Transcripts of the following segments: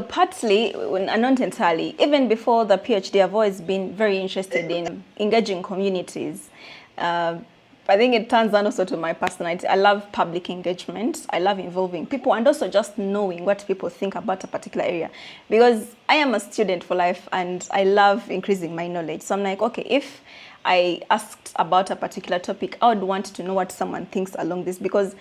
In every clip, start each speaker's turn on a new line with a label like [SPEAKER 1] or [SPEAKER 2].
[SPEAKER 1] Partly, and not entirely. Even before the PhD, I've always been very interested in engaging communities. I think it turns down also to my personality. I love public engagement. I love involving people and also just knowing what people think about a particular area. Because I am a student for life and I love increasing my knowledge. So I'm like, okay, if I asked about a particular topic, I would want to know what someone thinks along this, because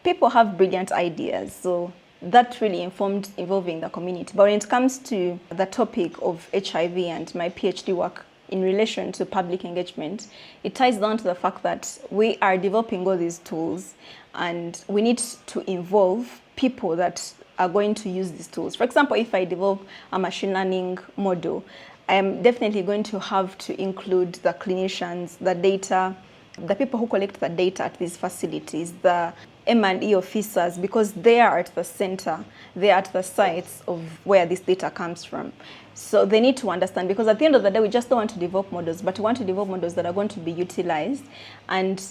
[SPEAKER 1] people have brilliant ideas. So that really informed involving the community. But when it comes to the topic of HIV and my PhD work in relation to public engagement, it ties down to the fact that we are developing all these tools and we need to involve people that are going to use these tools. For example, if I develop a machine learning model, I am definitely going to have to include the clinicians, the data, the people who collect the data at these facilities, the M&E officers, because they are at the center, they are at the sites of where this data comes from. So they need to understand, because at the end of the day, we just don't want to develop models, but we want to develop models that are going to be utilized. And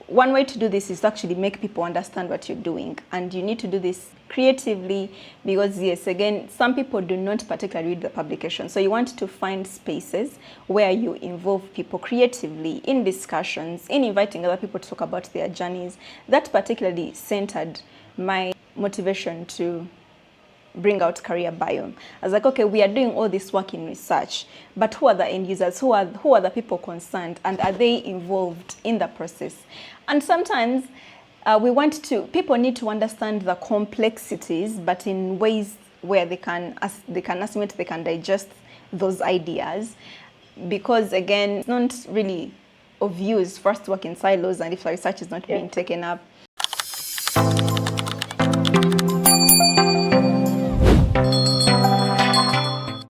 [SPEAKER 1] one way to do this is to actually make people understand what you're doing. And you need to do this creatively, because yes, again, some people do not particularly read the publication. So you want to find spaces where you involve people creatively in discussions, in inviting other people to talk about their journeys. That particularly centered my motivation to bring out CareerBiome. I was like, okay, we are doing all this work in research, but who are the end users? Who are the people concerned, and are they involved in the process? And sometimes people need to understand the complexities, but in ways where they can assimilate, they can digest those ideas. Because again, it's not really of use for us to work in silos, and if the research is not being taken up,